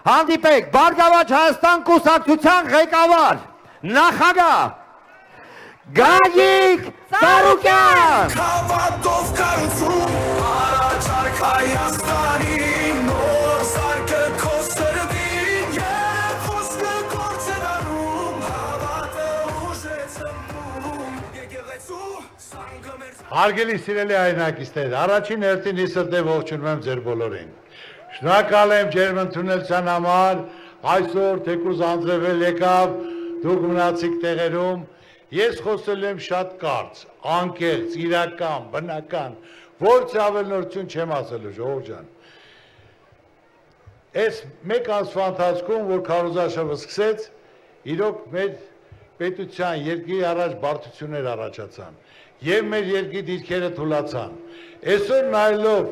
Հանդիպեք Բարգավաճ Հայաստան կուսակցության ղեկավար, նախագահ Գագիկ Ծառուկյան։ Հավատով կառուցում առաջարկ Հայաստանին, նոր սարքը քո սրտին և խոսքը գործերանում, հավատը ուժ է ծնվում, եկեղեցու սանգը մեր։ Հարգելի սիրելի հայրենակիցներ, առաջին հերթին սրտով ողջունում եմ ձեր բոլորին։ Շնորհակալ եմ ջերմ ընդունելության համար, այսօր թեկուզ անձրևել եկավ, դուք մնացիք տեղերում, ես խոսել եմ շատ կարճ, անկեղծ, իրական, բնական, որց ավելնորություն չեմ ասելու, ժողով ջան։ Այս մեկ ամսվա ընթացքում, որ քարոզարշավը սկսեց, իրոք մեր պետության երկրի առաջ բարդություններ առաջացան, եւ մեր երկրի դիրքերը թուլացան։ Այսօր նայելով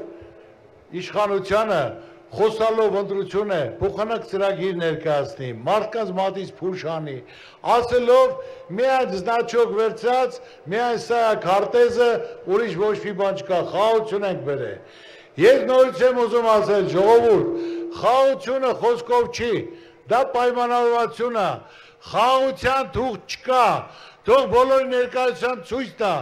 իշխանությանը, խոսալով ընտրություն է, փոխանակ ծրագիր ներկայացնի, մարդկանց մատից փուշ անի, ասելով միայն զնաչոք վերցած, միայն սա քարտեզը, ուրիշ ոչ մի բան չկա, խաղաղություն ենք բերել։ Ես նորից եմ ուզում ասել, ժողովուրդ, խաղաղությունը խոսքով չի, դա պայմանավորվածություն է, խաղաղության թուղթ չկա, թող բոլորի ներկայության ցույց տա,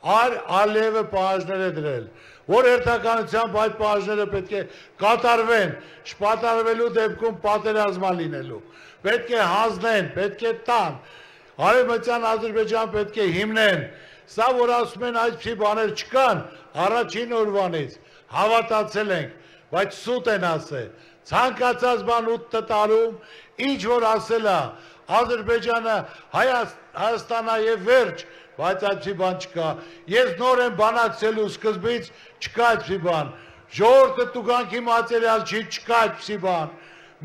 Ալիևը պահանջներ է դրել, որ հերթականությամբ այդ պահանջները պետք է կատարվեն, չպատարվելու դեպքում պատերազմա լինելու, պետք է հանձնեն, պետք է տան, Արևմտյան Ադրբեջան պետք է հիմնեն, սա որ ասում են այսպիսի բաներ չկան, առաջին օրվանից հավատացել ենք, բայց սուտ են ասել, ցանկացած բան 8 տարում, ինչ որ ասել է, Ադրբեջանը Հայաստանա եւ վերջ, բայց այդպիսի բան չկա, ես նոր եմ բանակցելու սկզբից չկա այդպիսի բան, ժողովուրդը տուգանքի մատերիալ չի, չկա այդպիսի բան,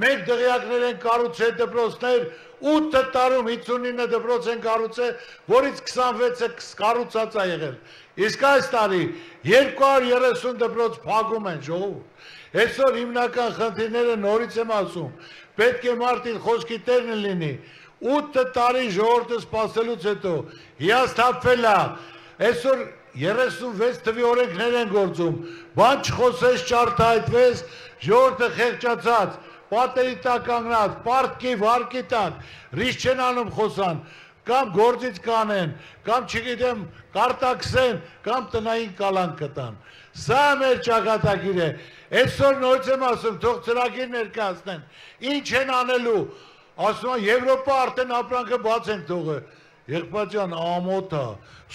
մենք դղյակներ են կառուցել դպրոցներ, 8 տարում 59 դպրոց են կառուցել, որից 26-ը կառուցած է եղել, իսկ այս տարի 230 դպրոց փակում են, ժողովուրդ, այսօր հիմնական խնդիրները նորից եմ ասում, պետք է մարդին խոսքի տերն լինի, 8 տարի ժողովուրդը սպասելուց հետո հիասթափվել է, այսօր 36 թվի օրենքներ են գործում, բան չխոսես, չարտահայտվես, ժողովուրդը խեղճացած, պատերի տակ կանգնած, պարտքի, վարկի տակ, ռիսկ չեն անում խոսան, կամ գործից կանեն, կամ չգիտեմ կարտաքսեն, կամ տնային կալանք կտան, սա մեր ճակատագիր է, այսօր նորից եմ ասում, թող ծրագիր ներկայացնեն, ինչ են անելու, ասում են Եվրոպա արդեն ապրանքը բաց ենք թողը, եղբայր ջան, ամոթ է,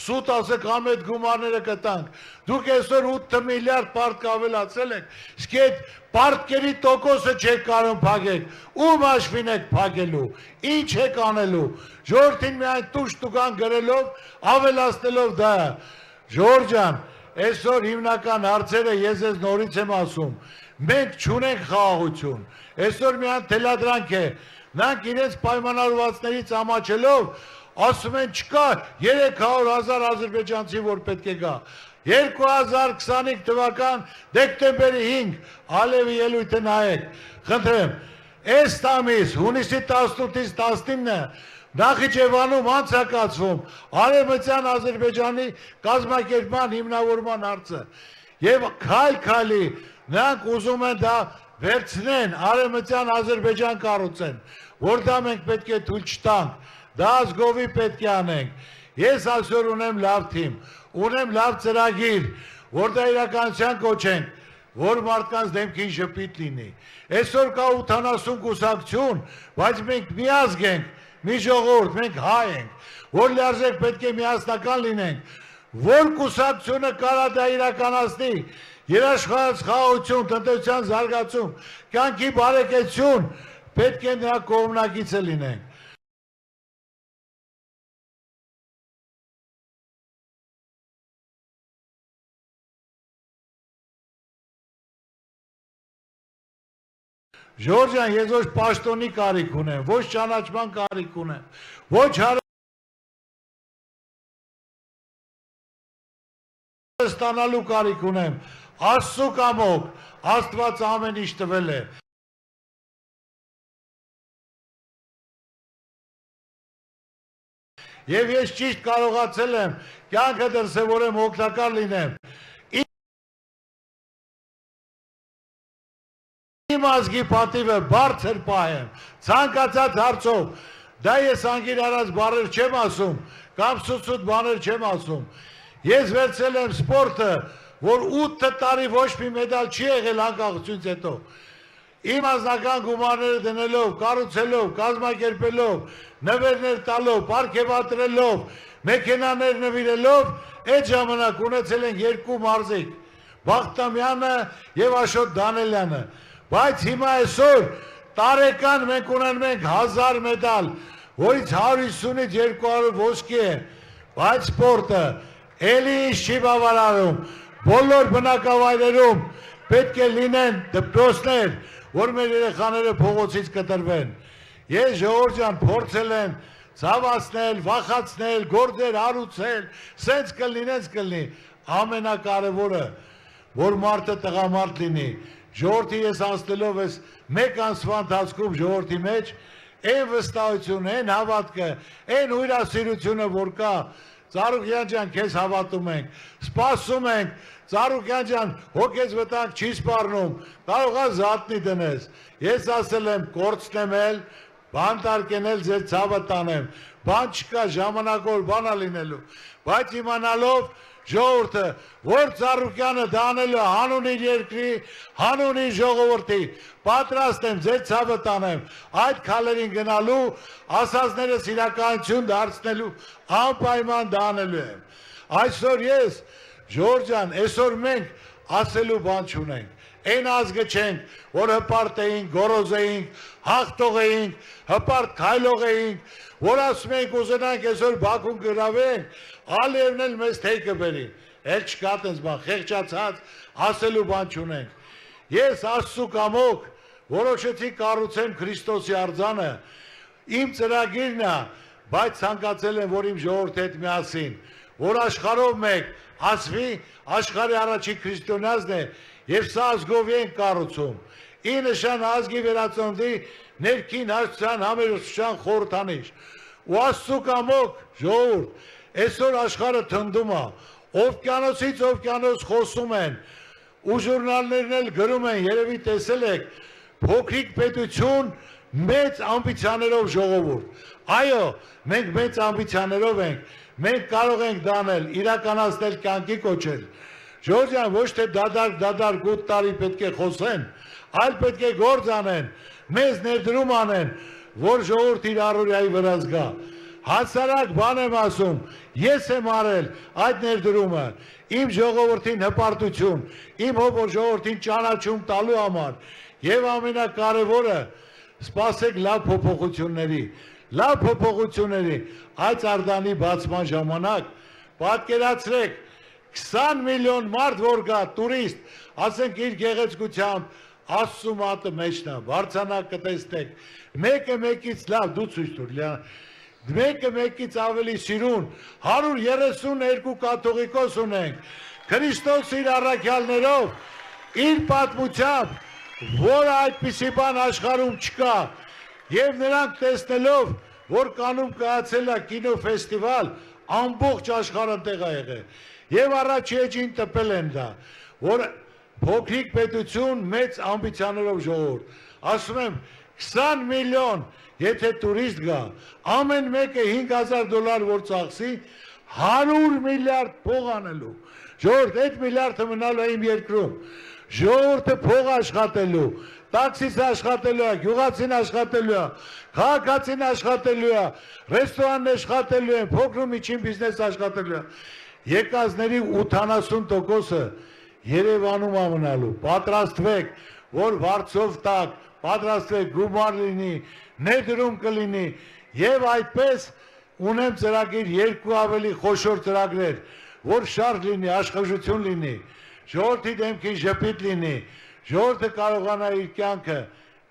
սուտ ասեք ամետ գումարները կտանք, դուք այսօր 8 միլիարդ պարտք ավելացել եք, իսկ այդ պարտքերի տոկոսը չեք կարող փակեք, ում հաշվին եք փակելու, ինչ եք անելու, ժողովրդին միայն տուշ տուգան գրելով, ավելացնելով դա, ժողովուրդ ջան, այսօր հիմնական հարցերը ես ես նորից եմ ասում, մենք չունենք խաղաղություն, այսօր միայն թելադրանք է, նրանք իրենց պայմանավորվածներից ամաչելով, ասում են չկա 300,000 ադրբեջանցի, որ պետք է գա, 2025 թվական դեկտեմբերի 5 Ալիևի ելույթը նայեք, խնդրեմ, այս տամիս հունիսի 18-ից 19-ը Նախիջևանում անցակացվում Արևմտյան Ադրբեջանի կազմակերպման հիմնավորման հարցը եւ քայլ-քայլի նրանք ուզում են դա վերցնեն Արևմտյան Ադրբեջան կառուցեն, որ դա մենք պետք է թույլ չտանք, դա ազգովի պետք է անենք, ես այսօր ունեմ լավ թիմ, ունեմ լավ ծրագիր, որ դա իրականության կոչենք, որ մարդկանց դեմքին ժպիտ լինի, այսօր կա 80 կուսակցություն, բայց մենք միազգ ենք, մի ժողովուրդ, մենք հայ ենք, որ լիարժեք պետք է միասնական լինենք, որ կուսակցությունը կարա դա իրականացնի, երաշխարհած խաղաղություն, տնտեսության զարգացում, կյանքի բարեկեցություն, պետք է նրա կողմնակիցը լինենք։ Ժողովուրդ ջան, ես ոչ պաշտոնի կարիք ունեմ, ոչ ճանաչման կարիք ունեմ, ոչ ստանալու կարիք ունեմ, Աստծո կամոք, Աստված ամեն ինչ տվել է։ Եվ ես ճիշտ կարողացել եմ, կյանքը դրսևորեմ, օգտակար լինեմ։ իմ ազգի պատիվը բարձր պահեմ, ցանկացած հարցով, դա ես անգիր արած բառեր չեմ ասում, կամ սուտ բաներ չեմ ասում, ես վերցել եմ սպորտը, որ 8 տարի ոչ մի մեդալ չի եղել անկախությունից հետո, իմ անձնական գումարները դնելով, կառուցելով, կազմակերպելով, նվերներ տալով, պարգևատրելով, մեքենաներ նվիրելով, այդ ժամանակ ունեցել են 2 մարզիկ, Բախտամյանը եւ Աշոտ Դանելյանը, բայց հիմա այսօր տարեկան մենք ունենք 1000 մեդալ, որից 150-ից 200 ոսկի է, բայց սպորտը էլի չի բավարարում, բոլոր բնակավայրերում պետք է լինեն դպրոցներ, որ մեր երեխաները փողոցից կտրվեն։ Ես ժողովուրդ ջան փորձել եմ ցավացնել, վախացնել, գործեր հարուցել, սենց կլինի, ամենակարևորը, որ մարդը տղամարդ լինի։ Ժողովրդի ես անցնելով ես մեկ ամսվա ընթացքում ժողովրդի մեջ այն վստահությունը, այն հավատքը, այն հյուրասիրությունը, որ կա, Ծառուկյան ջան, քեզ հավատում ենք, սպասում ենք, Ծառուկյան ջան, հոգեզ վտանգ չի սպառնում, կարող է զատնի դնես։ Ես ասել եմ, կորցնեմ էլ, բան տարկենել ձեր ցավը տանեմ, բան չկա, ժամանակավոր բան է լինելու, բայց իմանալով ժողովուրդը, որ Ծառուկյանը դանելու հանուն իր երկրի, հանուն իր ժողովրդի, պատրաստ եմ ձեր ցավը տանեմ, այդ քալերին գնալու, ասածներս իրականություն դարձնելու, անպայման դանելու եմ։ Այսօր ես, ժողովուրդ ջան, այսօր մենք ասելու բան չունենք, այն ազգը չենք, որ հպարտ էինք, գոռոզ էինք, հաղթող էինք, հպարտ քայլող էինք, որ ասում ենք ուզենանք այսօր Բաքուն գրավենք, Ալիևն էլ մեզ թեյքը բերի, էլ չկա տես բան, խեղճացած, ասելու բան չունենք։ Ես Աստծու կամոք որոշեցի կառուցեմ Քրիստոսի արձանը, իմ ծրագիրն է, բայց ցանկացել եմ, որ իմ ժողովրդի հետ միասին, որ աշխարհով մեկ ասվի, աշխարհի առաջին քրիստոնյանն է, եւ սա ազգովի են կառուցում։ Ի նշան ազգի վերածննդի ներքին հաշտության համերաշխության խորհրդանիշ։ Ու Աստծու կամոք ժողովուրդ, այսօր աշխարհը թնդում է, օվկիանոսից օվկիանոս խոսում են, ու ժուրնալներն էլ գրում են, երևի տեսել եք, փոքրիկ պետություն մեծ ամբիցիաներով ժողովուրդ։ Այո, մենք մեծ ամբիցիաներով ենք, մենք կարող ենք դանել, իրականացնել, կյանքի կոչել։ Ժողովուրդ ջան, ոչ թե դադար 8 տարի պետք է խոսեն, այլ պետք է գործ անեն, մեզ ներդրում անեն, որ ժողովուրդ իր առօրյայի վրա զգա։ Հասարակ բան եմ ասում, ես եմ արել այդ ներդրումը, իմ ժողովրդին հպարտություն, իմ ժողովրդին ճանաչում տալու համար, եւ ամենակարևորը, սպասեք լավ փոփոխությունների, այդ Ардանի բացման ժամանակ, պատկերացրեք, 20 միլիոն մարդ որ գա, տուրիստ, ասենք իր գեղեցկությամբ, Աստծու մատը մեջն է, վարձանակ կտեսնեք, մեկը մեկից լավ, դու ցույց տուր, մեկը մեկից ավելի սիրուն, 132 կաթողիկոս ունենք, Քրիստոս իր առաքյալներով, իր պատմությամբ, որ այդպիսի բան աշխարհում չկա, եւ նրանք տեսնելով, որ կանում կայացել է կինոֆեստիվալ, ամբողջ աշխարհը տեղ է եղել, եւ առաջի էջին տպել են դա, որ փոքրիկ պետություն մեծ ամբիցիաներով ժողովուրդ, ասում եմ 20 միլիոն, եթե տուրիստ գա, ամեն մեկը $5,000 որ ծախսի, 100 միլիարդ փող անելու, ժողովուրդ, այդ միլիարդը մնալու է իմ երկրում, ժողովուրդը փող աշխատելու, տաքսիս աշխատելու է, գյուղացին աշխատելու է, քաղաքացին աշխատելու է, ռեստորանն աշխատելու է, փոքր ու միջին բիզնես աշխատելու է, եկածների 80%-ը Երևանում է մնալու, պատրաստվեք, որ վարձով տակ, պատրաստվեք գումար լինի, ներդրում կլինի եւ այդպես ունեմ ծրագիր 2 ավելի խոշոր ծրագրեր, որ շարժ լինի, աշխուժություն լինի, ժողովրդի դեմքին ժպիտ լինի, ժողովուրդը կարողանա իր կյանքը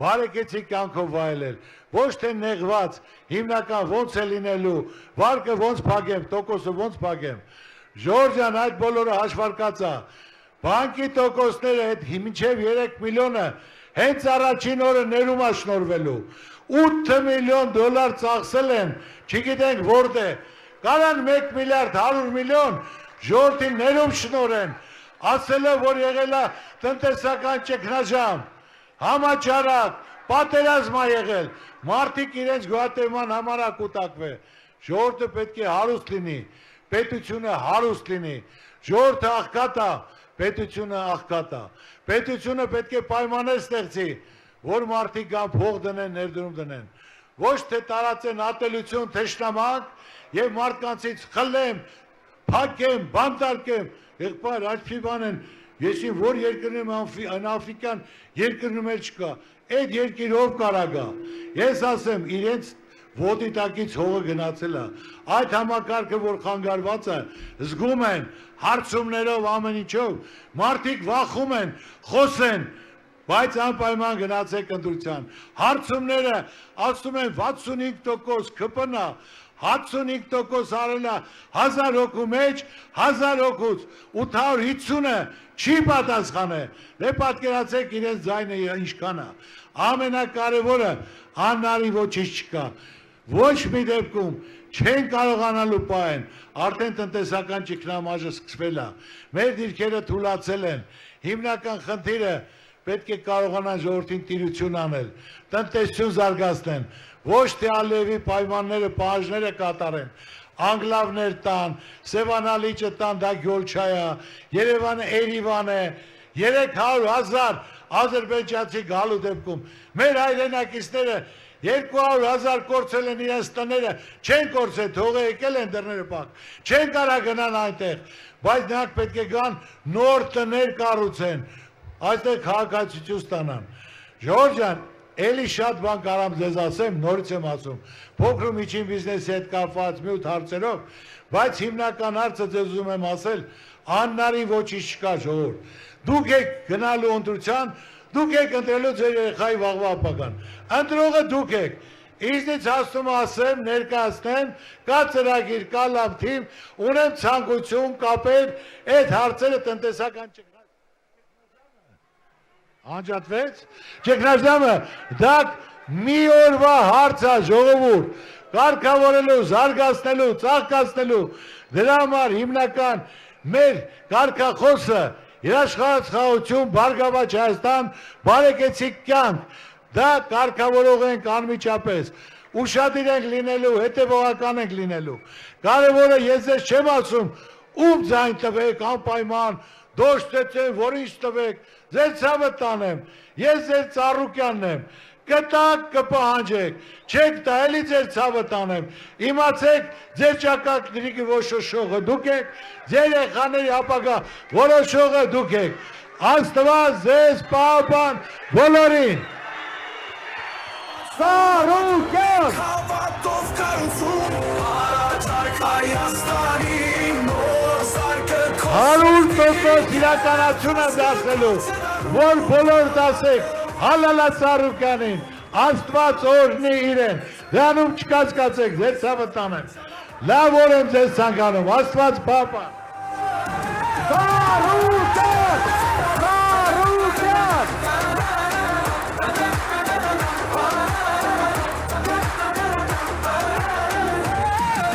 բարեկեցիկ կյանքով վայելել, ոչ թե նեղված, հիմնական ոնց է լինելու, վարկը ոնց փակեմ, տոկոսը ոնց փակեմ, ժողովուրդ ջան, այդ բոլորը հաշվարկած է, բանկի տոկոսները այդ մինչև 3 միլիոնը հենց առաջին օրը ներում է շնորհվելու, 8 միլիոն դոլար ծախսել են, չգիտենք որտե, կարան 1 միլիարդ 100 միլիոն ժողովրդին ներում շնորհեն, ասելով որ եղել է տնտեսական ճգնաժամ, Համաճարակ, պատերազմ ա եղել, մարդիկ իրենց գոհատևման համար ա կուտակվել, ժողովուրդը պետք է հարուստ լինի, պետությունը հարուստ լինի, ժողովուրդը աղքատ ա, պետությունը աղքատ ա, պետությունը պետք է պայմաններ ստեղծի, որ մարդիկ կան փող դնեն, ներդրում դնեն, ոչ թե տարածեն ատելություն, թշնամանք եւ մարդկանցից խլեմ, փակեմ, բանտարկեմ, եղբայր այդպիսի բան են, ես որ երկրում եմ աֆրիկան երկրում էլ չկա, այդ երկիրով կարա գա, ես ասեմ իրենց ոտի տակից հողը գնացել է, այդ համակարգը որ խանգարված է, զգում են, հարցումներով ամեն ինչով, մարդիկ վախում են, խոսեն, բայց անպայման գնացեք ընտրության, հարցումները ասում են 65% կպնա, 65% արելա 1000 հոգու մեջ, 1000 հոգուց 850-ը չի պատասխանել, դե պատկերացեք իրենց ձայնը ինչքան է, ամենակարևորը աննարի ոչինչ չկա, ոչ մի դեպքում չեն կարողանալու պահեն, արդեն տնտեսական ճգնամաժը սկսվել է, մեր դիրքերը թուլացել են, հիմնական խնդիրը պետք է կարողանան ժողովրդին տիրություն անել, տնտեսություն զարգացնեն, ոչ թե Ալիևի պայմանները, պահանջները կատարեն, անգլավներ տան, Սևանալիճը տան, դա Գյոլչայա, Երևանը Էրիվան է, 300,000 ադրբեջանցի գալու դեպքում, մեր հայրենակիցները 200,000 կորցել են իրենց տները, չեն կորցել, թողը եկել են դռները պակ, չեն կարա գնան այնտեղ, բայց նրանք պետք է գան նոր տներ կառուցեն, այստեղ քաղաքացիություն ստանան։ Ժողովուրդ ջան, էլի շատ բան կարամ ձեզ ասեմ, նորից եմ ասում, փոքր ու միջին բիզնեսի հետ կապված մյուտ հարցերով, բայց հիմնական հարցը ձեզ ուզում եմ ասել, աննարին ոչինչ չկա ժողովուրդ։ Դուք եք գնալու ընտրության, դուք եք ընտրելու ձեր երեխայի վաղվա ապագան։ Ընտրողը դուք եք։ Ինձնից հասնում ասեմ, ներկայացնեմ, կա ծրագիր, կա լավ թիմ, ունեմ ցանկություն կապել այդ հարցերը տնտեսական Անջատվեց, ճգնաժամը, դա մի օրվա հարց է ժողովուրդ, կարգավորելու, զարգացնելու, ծաղկացնելու, դրա համար հիմնական մեր կարգախոսը, երաշխարհություն, Բարգավաճ Հայաստան, բարեկեցիկ կյանք, դա կարգավորող ենք անմիջապես, ուշադիր ենք լինելու, հետևողական ենք լինելու, կարևորը ես ձեզ չեմ ասում, ում ձայն տվեք, անպայման, դոշտեցեն, որ ինչ տվեք, ձեր ցավը տանեմ, ես ձեր Ծառուկյանն եմ, կտակ կպահանջեք, չեք տա, էլի ձեր ցավը տանեմ, իմացեք ձեր ճակատների որոշողը դուք եք, ձեր երեխաների ապագա որոշողը դուք եք, Աստված ձեզ պահապան բոլորին։ Ծառուկյան։ Հավատով կառուցում առաջարկ Հայաստանի նոր սարքը 100% իրականություն է դասելու, որ բոլոր դասեք հալալա Ծառուկյանին, Աստված օրհնի իրեն, դրանում չկասկածեք, ձեր ցավը տանեմ, լավ օր եմ ձեզ ցանկանում, Աստված պապա։ Ծառուկյան։